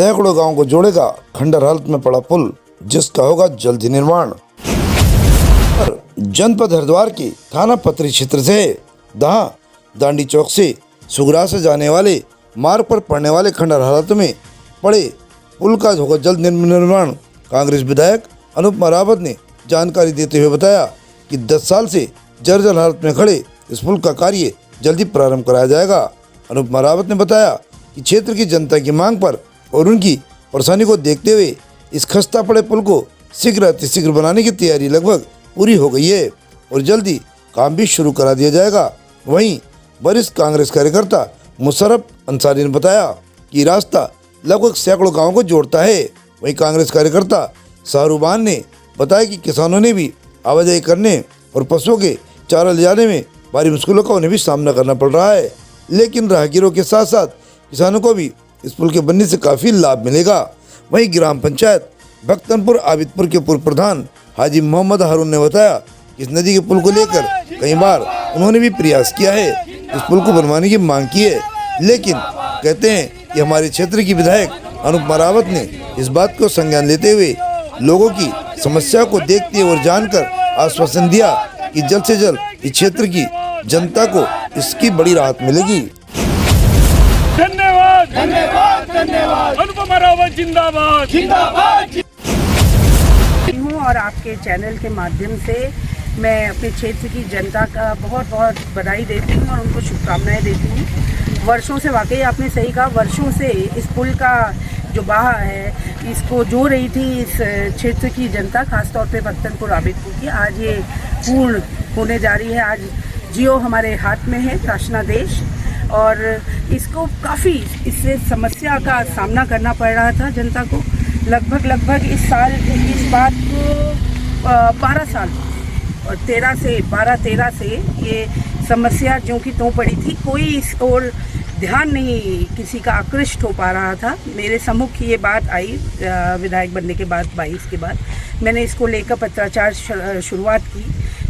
सैकड़ों गांवों को जोड़ेगा खंडर हालत में पड़ा पुल, जिसका होगा जल्द ही निर्माण। जनपद हरिद्वार की थाना पत्री क्षेत्र से दांडी चौक से सुगरा से जाने वाले मार्ग पर पड़ने वाले खंडर हालत में पड़े पुल का होगा जल्द निर्माण। कांग्रेस विधायक अनुपमा रावत ने जानकारी देते हुए बताया कि 10 साल से जर्जर हालत में खड़े इस पुल का कार्य जल्दी प्रारंभ कराया जाएगा। अनुपमा रावत ने बताया कि क्षेत्र की जनता की मांग पर और उनकी परेशानी को देखते हुए इस खस्ता पड़े पुल को शीघ्र अतिशीघ्र बनाने की तैयारी लगभग पूरी हो गई है और जल्दी काम भी शुरू करा दिया जाएगा। वहीं वरिष्ठ कांग्रेस कार्यकर्ता मुशर्रफ अंसारी ने बताया कि रास्ता लगभग सैकड़ों गाँवों को जोड़ता है। वहीं कांग्रेस कार्यकर्ता शाहरुबान ने बताया कि किसानों ने भी आवाजाही करने और पशुओं के चारा ले जाने में भारी मुश्किलों का उन्हें भी सामना करना पड़ रहा है, लेकिन राहगीरों के साथ साथ किसानों को भी इस पुल के बनने से काफ़ी लाभ मिलेगा। वहीं ग्राम पंचायत भक्तनपुर आबिदपुर के पूर्व प्रधान हाजी मोहम्मद हारून ने बताया कि इस नदी के पुल को लेकर कई बार उन्होंने भी प्रयास किया है, इस पुल को बनवाने की मांग की है, लेकिन कहते हैं कि हमारे क्षेत्र की विधायक अनुपमा रावत ने इस बात को संज्ञान लेते हुए लोगों की समस्या को देखते और जानकर आश्वासन दिया कि जल्द से जल्द इस क्षेत्र की जनता को इसकी बड़ी राहत मिलेगी। धन्यवाद धन्यवाद धन्यवाद। अनुपमा रावत जिंदाबाद जिंदाबाद। और आपके चैनल के माध्यम से मैं अपने क्षेत्र की जनता का बहुत बहुत बधाई देती हूँ और उनको शुभकामनाएं देती हूँ। वर्षों से, वाकई आपने सही कहा, वर्षों से इस पुल का जो बहा है इसको जो रही थी इस क्षेत्र की जनता, खासतौर पे भक्तनपुर आबिदपुर की, आज ये पूर्ण होने जा रही है। आज जियो हमारे हाथ में है, शासना देश, और इसको काफ़ी इससे समस्या का सामना करना पड़ रहा था जनता को। लगभग इस बात को 12 साल और 13 से ये समस्या जो कि तो पड़ी थी, कोई इस ओर ध्यान नहीं किसी का आकृष्ट हो पा रहा था। मेरे सम्मुख ये बात आई विधायक बनने के बाद, 22 के बाद मैंने इसको लेकर पत्राचार शुरुआत की,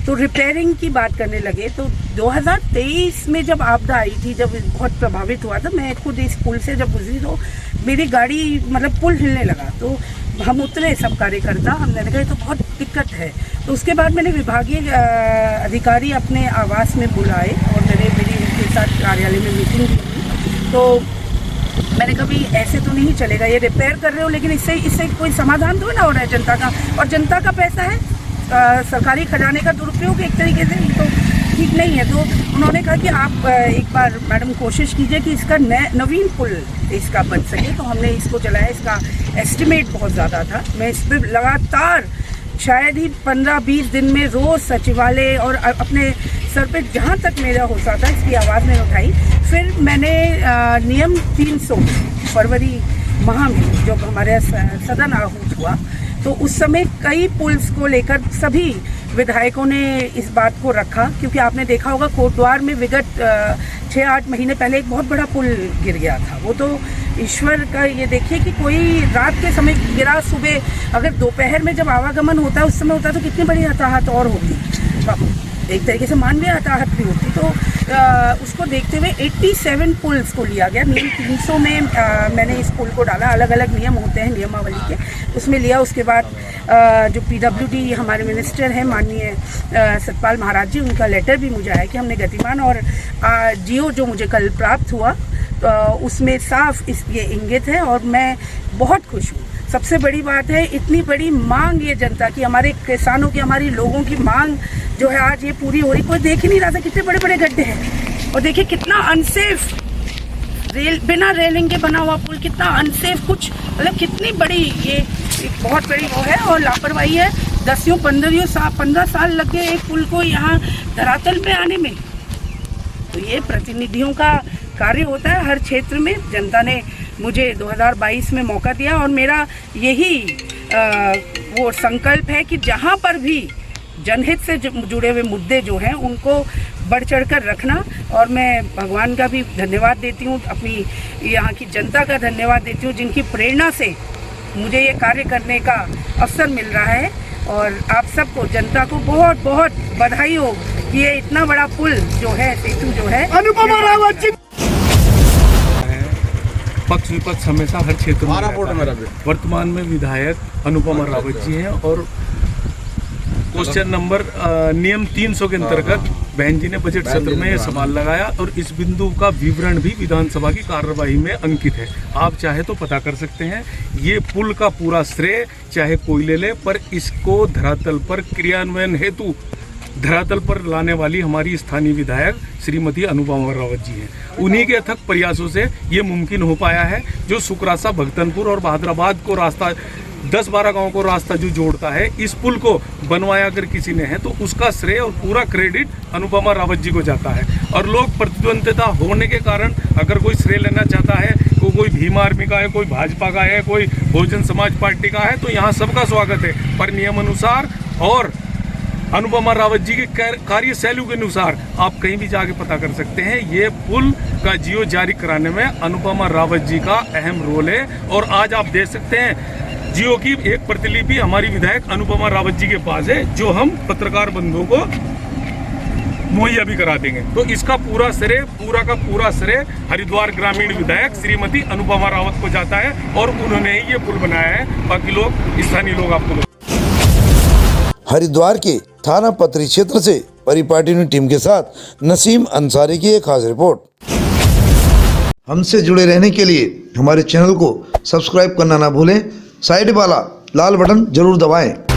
तो रिपेयरिंग की बात करने लगे। तो 2023 में जब आपदा आई थी, जब बहुत प्रभावित हुआ था, मैं खुद इस पुल से जब गुजरी तो मेरी गाड़ी मतलब पुल हिलने लगा, तो हम उतरे सब कार्यकर्ता, हमने कहा तो बहुत दिक्कत है। तो उसके बाद मैंने विभागीय अधिकारी अपने आवास में बुलाए और मेरी उनके साथ कार्यालय में मीटिंग की। तो मैंने कभी ऐसे तो नहीं चलेगा, ये रिपेयर कर रहे हो लेकिन इससे कोई समाधान तो ना हो रहा है जनता का, और जनता का पैसा है, सरकारी खजाने का दुरुपयोग एक तरीके से, तो ठीक नहीं है। तो उन्होंने कहा कि आप एक बार मैडम कोशिश कीजिए कि इसका नवीन पुल इसका बन सके। तो हमने इसको चलाया, इसका एस्टिमेट बहुत ज़्यादा था। मैं इस पर लगातार शायद ही 15-20 दिन में रोज़ सचिवालय और अपने सर पे जहाँ तक मेरा हो सकता इसकी आवाज़ में उठाई। फिर मैंने नियम 300 फरवरी माह में जब हमारे सदन आहूत हुआ, तो उस समय कई पुल्स को लेकर सभी विधायकों ने इस बात को रखा, क्योंकि आपने देखा होगा कोटद्वार में विगत 6-8 महीने पहले एक बहुत बड़ा पुल गिर गया था। वो तो ईश्वर का ये देखिए कि कोई रात के समय गिरा, सुबह अगर दोपहर में जब आवागमन होता है उस समय होता तो कितनी बड़ी हताहत और होती, एक तरीके से मानवीय हताहत भी होती। तो उसको देखते हुए 87 पुल्स को लिया गया। नियम 300 में मैंने इस पुल को डाला, अलग अलग नियम होते हैं नियमावली के, उसमें लिया। उसके बाद जो PWD हमारे मिनिस्टर हैं माननीय सतपाल महाराज जी, उनका लेटर भी मुझे आया कि हमने गतिमान और जियो जो मुझे कल प्राप्त हुआ, उसमें साफ ये इंगित है और मैं बहुत खुश हूँ। सबसे बड़ी बात है, इतनी बड़ी मांग ये जनता की, हमारे किसानों की, हमारी लोगों की मांग जो है आज ये पूरी हो रही। कोई देख ही नहीं रहा था कितने बड़े बड़े गड्ढे हैं, और देखिए कितना अनसेफ बिना रेलिंग के बना हुआ पुल, कितना अनसेफ, कुछ मतलब कितनी बड़ी ये बहुत बड़ी वो है और लापरवाही है। 15 साल लग गए एक पुल को यहाँ धरातल पे आने में। तो ये प्रतिनिधियों का कार्य होता है हर क्षेत्र में। जनता ने मुझे 2022 में मौका दिया और मेरा यही वो संकल्प है कि जहाँ पर भी जनहित से जुड़े हुए मुद्दे जो हैं उनको बढ़ चढ़ कर रखना। और मैं भगवान का भी धन्यवाद देती हूँ, अपनी यहाँ की जनता का धन्यवाद देती हूँ, जिनकी प्रेरणा से मुझे ये कार्य करने का अवसर मिल रहा है। और आप सबको, जनता को बहुत बहुत बधाई हो कि ये इतना बड़ा पुल जो है, सेतु जो है, अनुपमा रावत जी पक्ष विपक्ष हमेशा हर क्षेत्र में रहता है। वर्तमान में विधायक अनुपमा रावत जी हैं और क्वेश्चन नंबर नियम 300 के अंतर्गत बहन जी ने बजट सत्र में ये सवाल लगाया और इस बिंदु का विवरण भी विधानसभा की कार्यवाही में अंकित है। आप चाहे तो पता कर सकते हैं। ये पुल का पूरा श्रेय चाहे कोई ले ले, पर इसको धरातल पर क्रियान्वयन हेतु धरातल पर लाने वाली हमारी स्थानीय विधायक श्रीमती अनुपमा रावत जी हैं। उन्हीं के अथक प्रयासों से ये मुमकिन हो पाया है। जो सुकरासा, भगतनपुर और बहादुराबाद को रास्ता 10-12 गांव को रास्ता जो जोड़ता है, इस पुल को बनवाया अगर किसी ने है तो उसका श्रेय और पूरा क्रेडिट अनुपमा रावत जी को जाता है। और लोग प्रतिद्वंदिता होने के कारण अगर कोई श्रेय लेना चाहता है, कोई भीम आर्मी का है, कोई भाजपा का है, कोई बहुजन समाज पार्टी का है, तो यहाँ सबका स्वागत है। पर नियम अनुसार और अनुपमा रावत जी के कार्यशैली के अनुसार आप कहीं भी जाके पता कर सकते हैं। ये पुल का जियो जारी कराने में अनुपमा रावत जी का अहम रोल है। और आज आप देख सकते हैं जियो की एक प्रतिलिपि हमारी विधायक अनुपमा रावत जी के पास है, जो हम पत्रकार बंधुओं को मुहैया भी करा देंगे। तो इसका पूरा श्रेय, पूरा का पूरा श्रेय हरिद्वार ग्रामीण विधायक श्रीमती अनुपमा रावत को जाता है और उन्होंने ही ये पुल बनाया है। बाकी लोग, स्थानीय लोग आपको। हरिद्वार के थाना पत्री क्षेत्र से परिपाटी न्यूज़ टीम के साथ नसीम अंसारी की एक खास रिपोर्ट। हमसे जुड़े रहने के लिए हमारे चैनल को सब्सक्राइब करना ना भूलें। साइड वाला लाल बटन जरूर दबाएं।